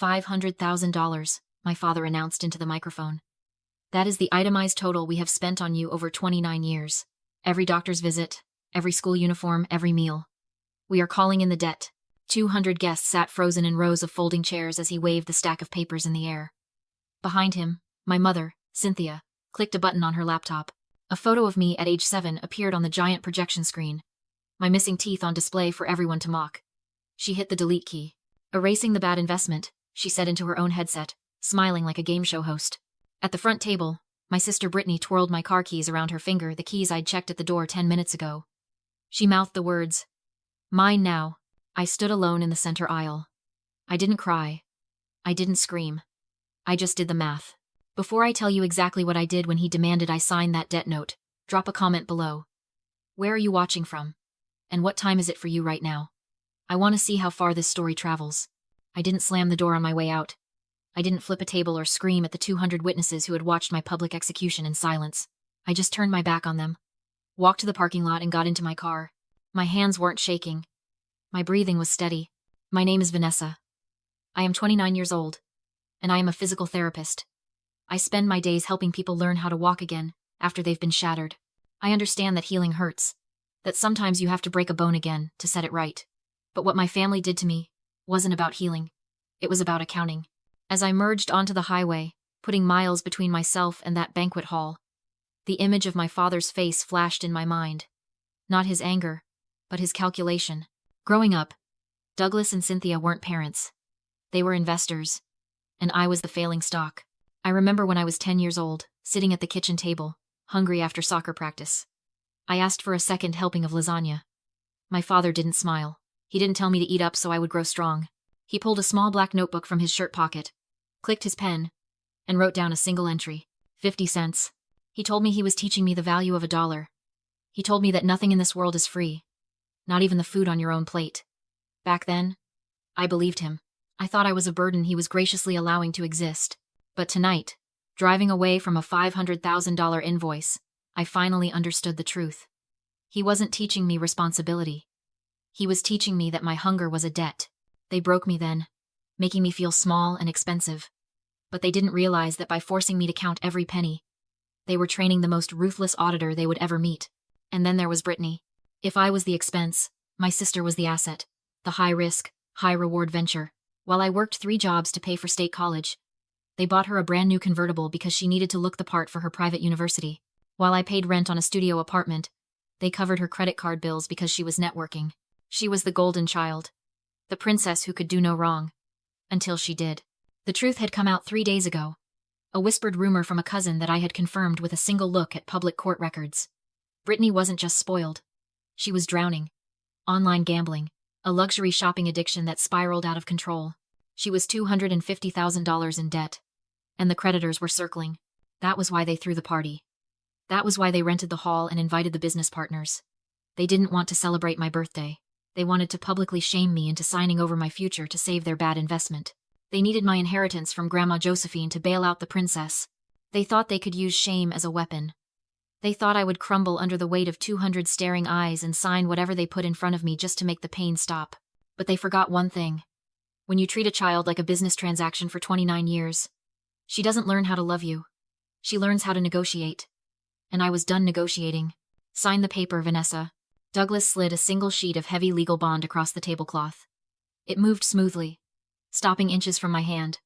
$500,000, my father announced into the microphone. That is the itemized total we have spent on you over 29 years. Every doctor's visit, every school uniform, every meal. We are calling in the debt. 200 guests sat frozen in rows of folding chairs as he waved the stack of papers in the air. Behind him, my mother, Cynthia, clicked a button on her laptop. A photo of me at age 7 appeared on the giant projection screen, my missing teeth on display for everyone to mock. She hit the delete key. Erasing the bad investment, she said into her own headset, smiling like a game show host. At the front table, my sister Brittany twirled my car keys around her finger, the keys I'd checked at the door 10 minutes ago. She mouthed the words, "Mine now." I stood alone in the center aisle. I didn't cry. I didn't scream. I just did the math. Before I tell you exactly what I did when he demanded I sign that debt note, drop a comment below. Where are you watching from? And what time is it for you right now? I want to see how far this story travels. I didn't slam the door on my way out. I didn't flip a table or scream at the 200 witnesses who had watched my public execution in silence. I just turned my back on them, walked to the parking lot and got into my car. My hands weren't shaking. My breathing was steady. My name is Vanessa. I am 29 years old, and I am a physical therapist. I spend my days helping people learn how to walk again after they've been shattered. I understand that healing hurts, that sometimes you have to break a bone again to set it right. But what my family did to me wasn't about healing. It was about accounting. As I merged onto the highway, putting miles between myself and that banquet hall, the image of my father's face flashed in my mind. Not his anger, but his calculation. Growing up, Douglas and Cynthia weren't parents. They were investors, and I was the failing stock. I remember when I was 10 years old, sitting at the kitchen table, hungry after soccer practice. I asked for a second helping of lasagna. My father didn't smile. He didn't tell me to eat up so I would grow strong. He pulled a small black notebook from his shirt pocket, clicked his pen, and wrote down a single entry, 50 cents. He told me he was teaching me the value of $1. He told me that nothing in this world is free, not even the food on your own plate. Back then, I believed him. I thought I was a burden he was graciously allowing to exist. But tonight, driving away from a $500,000 invoice, I finally understood the truth. He wasn't teaching me responsibility. He was teaching me that my hunger was a debt. They broke me then, making me feel small and expensive. But they didn't realize that by forcing me to count every penny, they were training the most ruthless auditor they would ever meet. And then there was Brittany. If I was the expense, my sister was the asset, the high-risk, high-reward venture. While I worked 3 jobs to pay for state college, they bought her a brand new convertible because she needed to look the part for her private university. While I paid rent on a studio apartment, they covered her credit card bills because she was networking. She was the golden child, the princess who could do no wrong. Until she did. The truth had come out 3 days ago. A whispered rumor from a cousin that I had confirmed with a single look at public court records. Brittany wasn't just spoiled. She was drowning. Online gambling, a luxury shopping addiction that spiraled out of control. She was $250,000 in debt. And the creditors were circling. That was why they threw the party. That was why they rented the hall and invited the business partners. They didn't want to celebrate my birthday. They wanted to publicly shame me into signing over my future to save their bad investment. They needed my inheritance from Grandma Josephine to bail out the princess. They thought they could use shame as a weapon. They thought I would crumble under the weight of 200 staring eyes and sign whatever they put in front of me just to make the pain stop. But they forgot one thing. When you treat a child like a business transaction for 29 years, she doesn't learn how to love you. She learns how to negotiate. And I was done negotiating. Sign the paper, Vanessa. Douglas slid a single sheet of heavy legal bond across the tablecloth. It moved smoothly, stopping inches from my hand,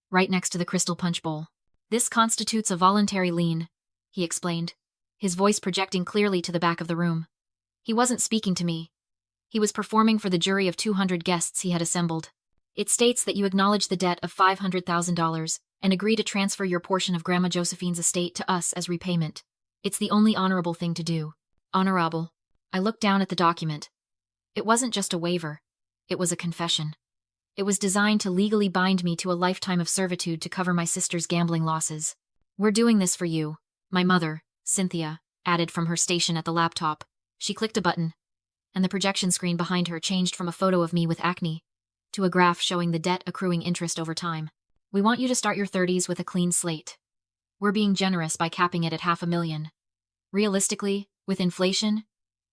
right next to the crystal punch bowl. This constitutes a voluntary lien, he explained, his voice projecting clearly to the back of the room. He wasn't speaking to me. He was performing for the jury of 200 guests he had assembled. It states that you acknowledge the debt of $500,000 and agree to transfer your portion of Grandma Josephine's estate to us as repayment. It's the only honorable thing to do. Honorable. I looked down at the document. It wasn't just a waiver. It was a confession. It was designed to legally bind me to a lifetime of servitude to cover my sister's gambling losses. We're doing this for you, my mother, Cynthia, added from her station at the laptop. She clicked a button, and the projection screen behind her changed from a photo of me with acne to a graph showing the debt accruing interest over time. We want you to start your 30s with a clean slate. We're being generous by capping it at $500,000. Realistically, with inflation,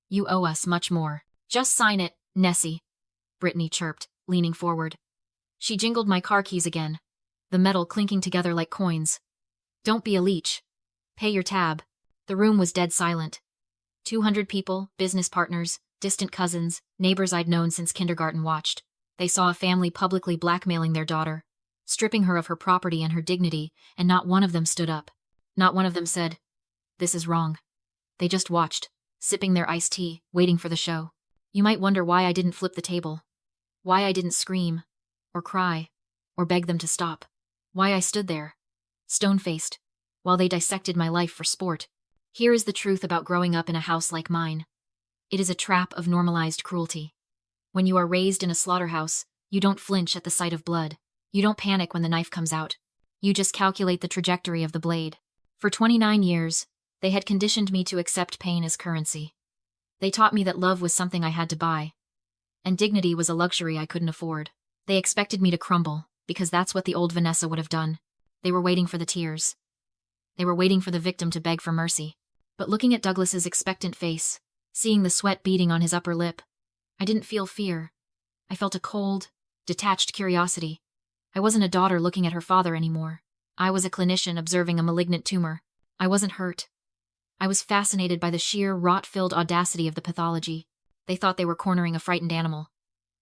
you owe us much more. Just sign it, Nessie, Brittany chirped, leaning forward. She jingled my car keys again, the metal clinking together like coins. Don't be a leech. Pay your tab. The room was dead silent. 200 people, business partners, distant cousins, neighbors I'd known since kindergarten watched. They saw a family publicly blackmailing their daughter, stripping her of her property and her dignity, and not one of them stood up. Not one of them said, "This is wrong." They just watched, sipping their iced tea, waiting for the show. You might wonder why I didn't flip the table. Why I didn't scream, or cry, or beg them to stop. Why I stood there, stone-faced, while they dissected my life for sport. Here is the truth about growing up in a house like mine. It is a trap of normalized cruelty. When you are raised in a slaughterhouse, you don't flinch at the sight of blood. You don't panic when the knife comes out. You just calculate the trajectory of the blade. For 29 years, they had conditioned me to accept pain as currency. They taught me that love was something I had to buy, and dignity was a luxury I couldn't afford. They expected me to crumble, because that's what the old Vanessa would have done. They were waiting for the tears. They were waiting for the victim to beg for mercy. But looking at Douglas's expectant face, seeing the sweat beading on his upper lip, I didn't feel fear. I felt a cold, detached curiosity. I wasn't a daughter looking at her father anymore. I was a clinician observing a malignant tumor. I wasn't hurt. I was fascinated by the sheer, rot-filled audacity of the pathology. They thought they were cornering a frightened animal.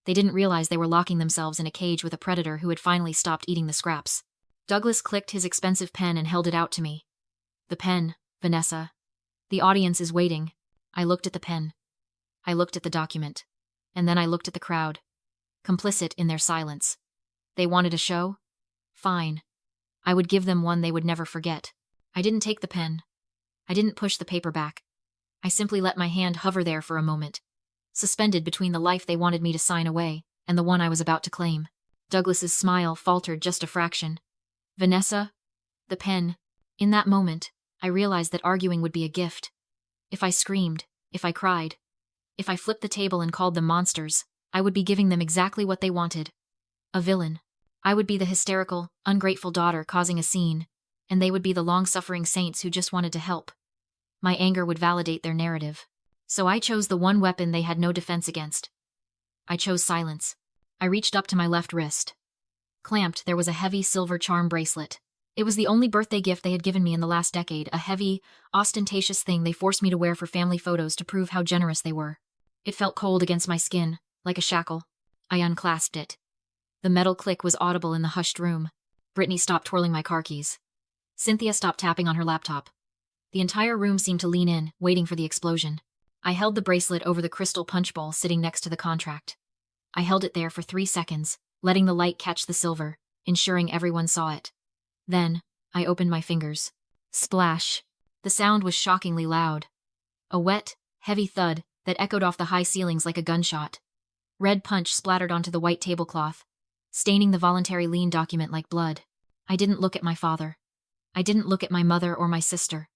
They didn't realize they were locking themselves in a cage with a predator who had finally stopped eating the scraps. Douglas clicked his expensive pen and held it out to me. The pen, Vanessa. The audience is waiting. I looked at the pen. I looked at the document. And then I looked at the crowd, complicit in their silence. They wanted a show? Fine. I would give them one they would never forget. I didn't take the pen. I didn't push the paper back. I simply let my hand hover there for a moment, suspended between the life they wanted me to sign away and the one I was about to claim. Douglas's smile faltered just a fraction. Vanessa? The pen. In that moment, I realized that arguing would be a gift. If I screamed, if I cried, if I flipped the table and called them monsters, I would be giving them exactly what they wanted. A villain. I would be the hysterical, ungrateful daughter causing a scene, and they would be the long-suffering saints who just wanted to help. My anger would validate their narrative. So I chose the one weapon they had no defense against. I chose silence. I reached up to my left wrist. Clamped, there was a heavy silver charm bracelet. It was the only birthday gift they had given me in the last decade, a heavy, ostentatious thing they forced me to wear for family photos to prove how generous they were. It felt cold against my skin, like a shackle. I unclasped it. The metal click was audible in the hushed room. Brittany stopped twirling my car keys. Cynthia stopped tapping on her laptop. The entire room seemed to lean in, waiting for the explosion. I held the bracelet over the crystal punch bowl sitting next to the contract. I held it there for 3 seconds, letting the light catch the silver, ensuring everyone saw it. Then, I opened my fingers. Splash. The sound was shockingly loud. A wet, heavy thud that echoed off the high ceilings like a gunshot. Red punch splattered onto the white tablecloth, staining the voluntary lien document like blood. I didn't look at my father. I didn't look at my mother or my sister.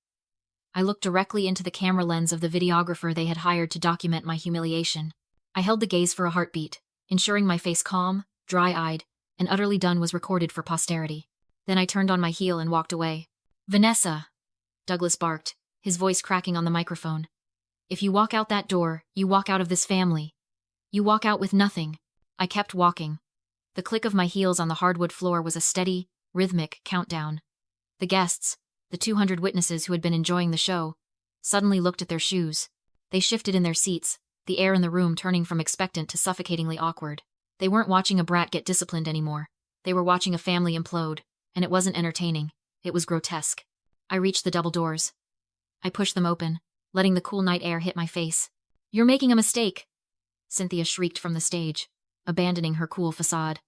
I looked directly into the camera lens of the videographer they had hired to document my humiliation. I held the gaze for a heartbeat, ensuring my face calm, dry-eyed, and utterly done was recorded for posterity. Then I turned on my heel and walked away. Vanessa! Douglas barked, his voice cracking on the microphone. If you walk out that door, you walk out of this family. You walk out with nothing. I kept walking. The click of my heels on the hardwood floor was a steady, rhythmic countdown. The guests, the 200 witnesses who had been enjoying the show, suddenly looked at their shoes. They shifted in their seats, the air in the room turning from expectant to suffocatingly awkward. They weren't watching a brat get disciplined anymore. They were watching a family implode, and it wasn't entertaining. It was grotesque. I reached the double doors. I pushed them open, letting the cool night air hit my face. "You're making a mistake," Cynthia shrieked from the stage, abandoning her cool facade.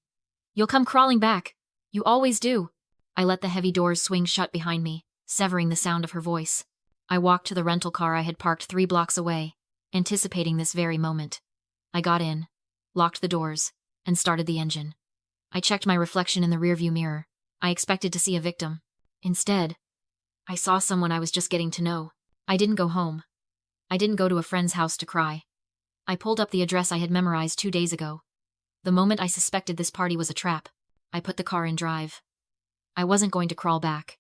"You'll come crawling back. You always do." I let the heavy doors swing shut behind me, severing the sound of her voice. I walked to the rental car I had parked 3 blocks away, anticipating this very moment. I got in, locked the doors, and started the engine. I checked my reflection in the rearview mirror. I expected to see a victim. Instead, I saw someone I was just getting to know. I didn't go home. I didn't go to a friend's house to cry. I pulled up the address I had memorized 2 days ago. The moment I suspected this party was a trap, I put the car in drive. I wasn't going to crawl back.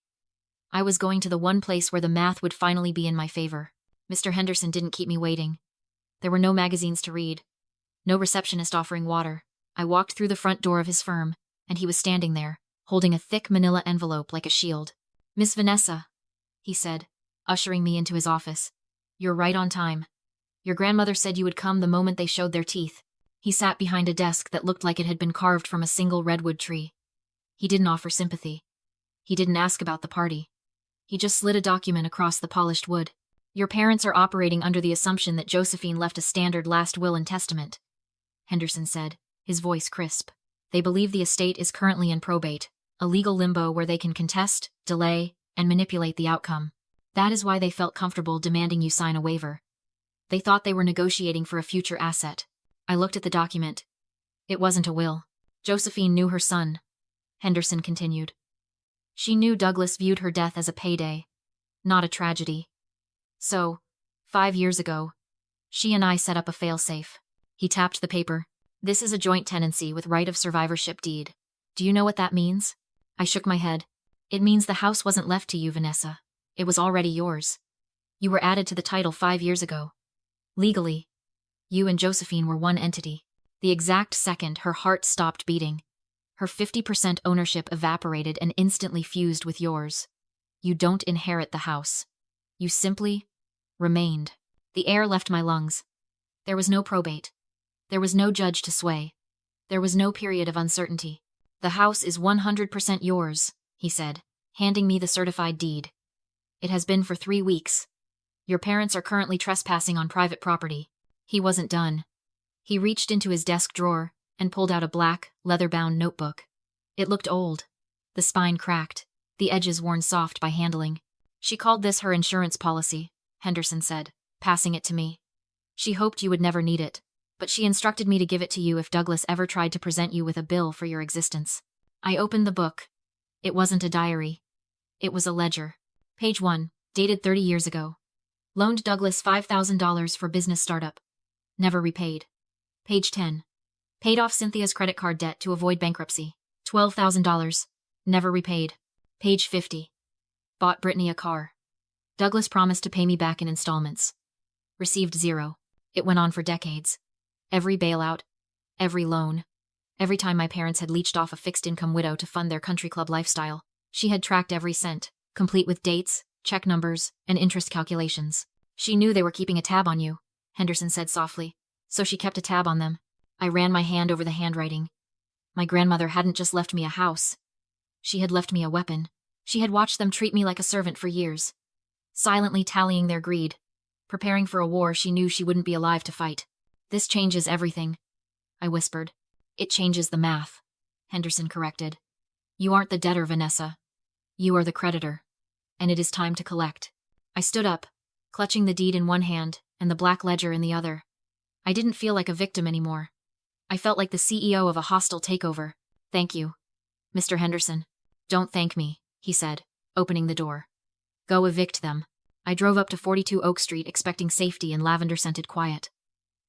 I was going to the one place where the math would finally be in my favor. Mr. Henderson didn't keep me waiting. There were no magazines to read, no receptionist offering water. I walked through the front door of his firm, and he was standing there, holding a thick manila envelope like a shield. "Miss Vanessa," he said, ushering me into his office. "You're right on time. Your grandmother said you would come the moment they showed their teeth." He sat behind a desk that looked like it had been carved from a single redwood tree. He didn't offer sympathy. He didn't ask about the party. He just slid a document across the polished wood. "Your parents are operating under the assumption that Josephine left a standard last will and testament," Henderson said, his voice crisp. "They believe the estate is currently in probate, a legal limbo where they can contest, delay, and manipulate the outcome. That is why they felt comfortable demanding you sign a waiver. They thought they were negotiating for a future asset." I looked at the document. It wasn't a will. Josephine knew her son, Henderson continued. She knew Douglas viewed her death as a payday, not a tragedy. So, 5 years ago, she and I set up a failsafe. He tapped the paper. "This is a joint tenancy with right of survivorship deed. Do you know what that means?" I shook my head. "It means the house wasn't left to you, Vanessa. It was already yours. You were added to the title 5 years ago. Legally, you and Josephine were one entity." The exact second her heart stopped beating, her 50% ownership evaporated and instantly fused with yours. You don't inherit the house. You simply remained. The air left my lungs. There was no probate. There was no judge to sway. There was no period of uncertainty. "The house is 100% yours," he said, handing me the certified deed. "It has been for 3 weeks. Your parents are currently trespassing on private property." He wasn't done. He reached into his desk drawer and pulled out a black, leather-bound notebook. It looked old. The spine cracked, the edges worn soft by handling. "She called this her insurance policy," Henderson said, passing it to me. "She hoped you would never need it, but she instructed me to give it to you if Douglas ever tried to present you with a bill for your existence." I opened the book. It wasn't a diary. It was a ledger. Page 1, dated 30 years ago. "Loaned Douglas $5,000 for business startup. Never repaid." Page 10. "Paid off Cynthia's credit card debt to avoid bankruptcy. $12,000. Never repaid." Page 50. "Bought Brittany a car. Douglas promised to pay me back in installments. Received 0. It went on for decades. Every bailout, every loan, every time my parents had leached off a fixed-income widow to fund their country club lifestyle, she had tracked every cent, complete with dates, check numbers, and interest calculations. She knew they were keeping a tab on you," Henderson said softly, "so she kept a tab on them." I ran my hand over the handwriting. My grandmother hadn't just left me a house. She had left me a weapon. She had watched them treat me like a servant for years, silently tallying their greed, preparing for a war she knew she wouldn't be alive to fight. "This changes everything," I whispered. "It changes the math," Henderson corrected. "You aren't the debtor, Vanessa. You are the creditor. And it is time to collect." I stood up, clutching the deed in one hand and the black ledger in the other. I didn't feel like a victim anymore. I felt like the CEO of a hostile takeover. "Thank you, Mr. Henderson." "Don't thank me," he said, opening the door. "Go evict them." I drove up to 42 Oak Street expecting safety and lavender-scented quiet.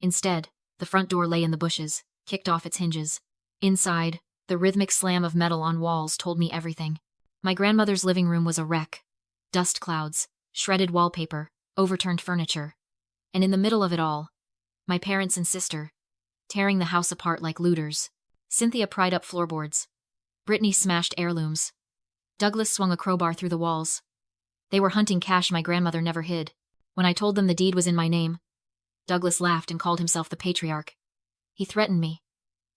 Instead, the front door lay in the bushes, kicked off its hinges. Inside, the rhythmic slam of metal on walls told me everything. My grandmother's living room was a wreck. Dust clouds, shredded wallpaper, overturned furniture. And in the middle of it all, my parents and sister, tearing the house apart like looters. Cynthia pried up floorboards. Brittany smashed heirlooms. Douglas swung a crowbar through the walls. They were hunting cash my grandmother never hid. When I told them the deed was in my name, Douglas laughed and called himself the patriarch. He threatened me,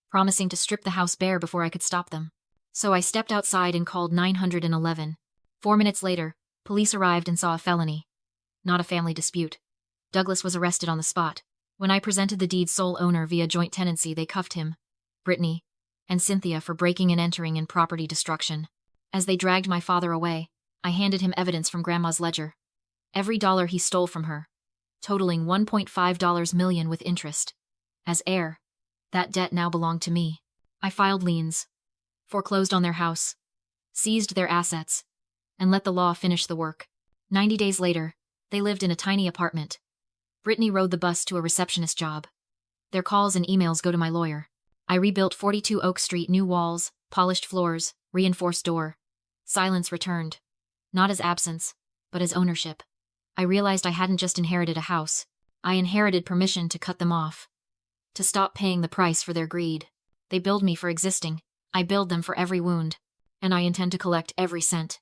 promising to strip the house bare before I could stop them. So I stepped outside and called 911. 4 minutes later, police arrived and saw a felony, not a family dispute. Douglas was arrested on the spot. When I presented the deed's sole owner via joint tenancy, they cuffed him, Brittany, and Cynthia for breaking and entering and property destruction. As they dragged my father away, I handed him evidence from Grandma's ledger. Every dollar he stole from her, totaling $1.5 million with interest. As heir, that debt now belonged to me. I filed liens, foreclosed on their house, seized their assets, and let the law finish the work. 90 days later, they lived in a tiny apartment. Brittany rode the bus to a receptionist job. Their calls and emails go to my lawyer. I rebuilt 42 Oak Street, new walls, polished floors, reinforced door. Silence returned. Not as absence, but as ownership. I realized I hadn't just inherited a house. I inherited permission to cut them off, to stop paying the price for their greed. They billed me for existing. I billed them for every wound, and I intend to collect every cent.